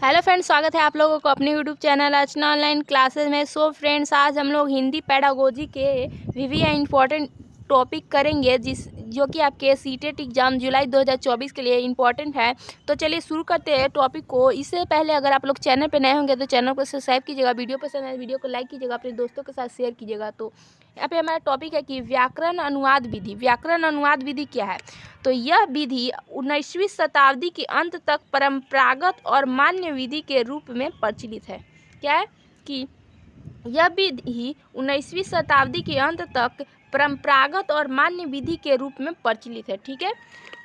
Hello friends, स्वागत है आप लोगों को अपने यूट्यूब चैनल अर्चना ऑनलाइन क्लासेस में। सो फ्रेंड्स, आज हम लोग हिंदी पेडागोजी के विविध इंपॉर्टेंट टॉपिक करेंगे जो कि आपके सीटेट एग्जाम जुलाई 2024 के लिए इंपॉर्टेंट है। तो चलिए शुरू करते हैं टॉपिक को। इससे पहले अगर आप लोग चैनल पे नए होंगे तो चैनल को सब्सक्राइब कीजिएगा, वीडियो पसंद है वीडियो को लाइक कीजिएगा, अपने दोस्तों के साथ शेयर कीजिएगा। तो यहाँ पे हमारा टॉपिक है कि व्याकरण अनुवाद विधि। व्याकरण अनुवाद विधि क्या है? तो यह विधि 19वीं शताब्दी के अंत तक परंपरागत और मान्य विधि के रूप में प्रचलित है। क्या है कि यह विधि 19वीं शताब्दी के अंत तक परंपरागत और मान्य विधि के रूप में प्रचलित है। ठीक है।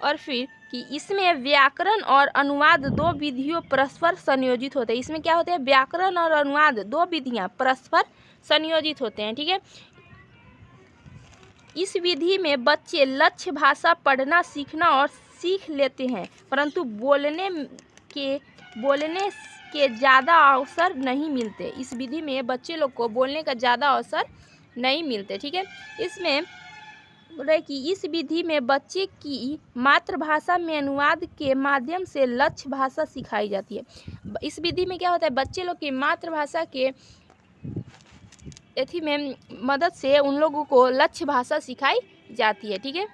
और फिर कि इसमें व्याकरण और अनुवाद दो विधियों परस्पर संयोजित होते हैं। इसमें क्या होते हैं? व्याकरण और अनुवाद दो विधियां परस्पर संयोजित होते हैं। ठीक है। इस विधि में बच्चे लक्ष्य भाषा पढ़ना सीखना और सीख लेते हैं, परंतु बोलने के ज़्यादा अवसर नहीं मिलते। इस विधि में बच्चे लोग को बोलने का ज़्यादा अवसर नहीं मिलते। ठीक है। इसमें बोल रहे कि इस विधि में बच्चे की मातृभाषा में अनुवाद के माध्यम से लक्ष्य भाषा सिखाई जाती है। इस विधि में क्या होता है? बच्चे लोग की मातृभाषा के एथी में मदद से उन लोगों को लक्ष्य भाषा सिखाई जाती है। ठीक है।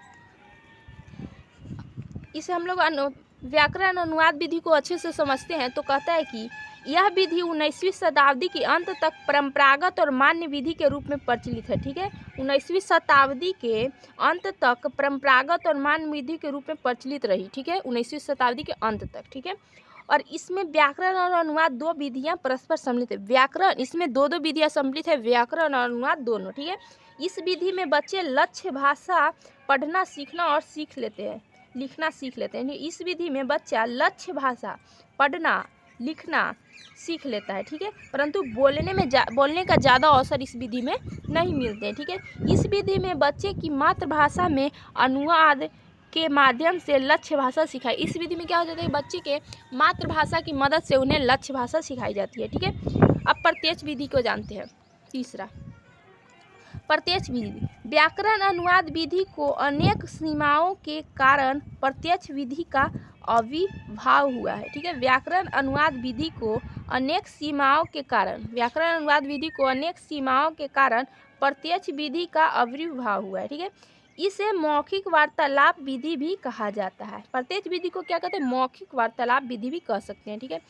इसे हम लोग व्याकरण अनुवाद विधि को अच्छे से समझते हैं तो कहता है कि यह विधि 19वीं शताब्दी के अंत तक परंपरागत और मान्य विधि के रूप में प्रचलित है। ठीक है। 19वीं शताब्दी के अंत तक परंपरागत और मान्य विधि के रूप में प्रचलित रही। ठीक है। 19वीं शताब्दी के अंत तक। ठीक है। और इसमें व्याकरण और अनुवाद दो विधियां परस्पर सम्मिलित है। व्याकरण, इसमें दो विधियां सम्मिलित है, व्याकरण और अनुवाद दोनों। ठीक है। इस विधि में बच्चे लक्ष्य भाषा पढ़ना सीखना और सीख लेते हैं, लिखना सीख लेते हैं। इस विधि में बच्चा लक्ष्य भाषा पढ़ना लिखना सीख लेता है। ठीक है। परंतु बोलने का ज़्यादा अवसर इस विधि में नहीं मिलते हैं। ठीक है। इस विधि में बच्चे की मातृभाषा में अनुवाद के माध्यम से लक्ष्य भाषा सिखाई। इस विधि में क्या हो जाता है? बच्चे के मातृभाषा की मदद से उन्हें लक्ष्य भाषा सिखाई जाती है। ठीक है। अब प्रत्यक्ष विधि को जानते हैं। तीसरा, प्रत्यक्ष विधि। व्याकरण अनुवाद विधि को अनेक सीमाओं के कारण प्रत्यक्ष विधि का आविर्भाव हुआ है। ठीक है। व्याकरण अनुवाद विधि को अनेक सीमाओं के कारण प्रत्यक्ष विधि का आविर्भाव हुआ है। ठीक है। इसे मौखिक वार्तालाप विधि भी कहा जाता है। प्रत्यक्ष विधि को क्या कहते हैं? मौखिक वार्तालाप विधि भी कह सकते हैं। ठीक है।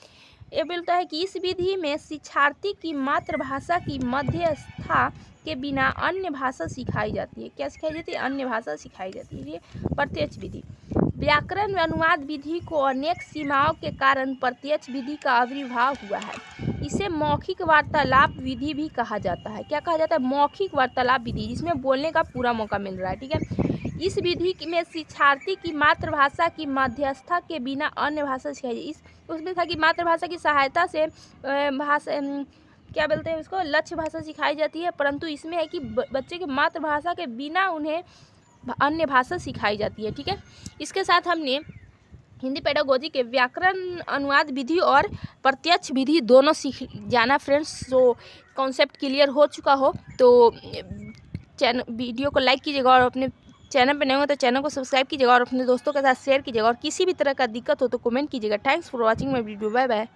ये बोलता है कि इस विधि में शिक्षार्थी की मातृभाषा की मध्यस्थता के बिना अन्य भाषा सिखाई जाती है। क्या सिखाई जाती है? अन्य भाषा सिखाई जाती है। ये प्रत्यक्ष विधि। व्याकरण अनुवाद विधि को अनेक सीमाओं के कारण प्रत्यक्ष विधि का आविर्भाव हुआ है। इसे मौखिक वार्तालाप विधि भी कहा जाता है। क्या कहा जाता है? मौखिक वार्तालाप विधि, जिसमें बोलने का पूरा मौका मिल रहा है। ठीक है। इस विधि में शिक्षार्थी की मातृभाषा की मध्यस्थता के बिना अन्य भाषा सिखाई। उसमें था कि मातृभाषा की सहायता से भाषा क्या बोलते हैं उसको, लक्ष्य भाषा सिखाई जाती है, परंतु इसमें है कि बच्चे की मातृभाषा के बिना उन्हें अन्य भाषा सिखाई जाती है। ठीक है। इसके साथ हमने हिंदी पेडागोजी के व्याकरण अनुवाद विधि और प्रत्यक्ष विधि दोनों सीख जाना फ्रेंड्स। तो कॉन्सेप्ट क्लियर हो चुका हो तो वीडियो को लाइक कीजिएगा और अपने चैनल पर नए हो तो चैनल को सब्सक्राइब कीजिएगा और अपने दोस्तों के साथ शेयर कीजिएगा। और किसी भी तरह का दिक्कत हो तो कमेंट कीजिएगा। Thanks for watching my video. Bye bye.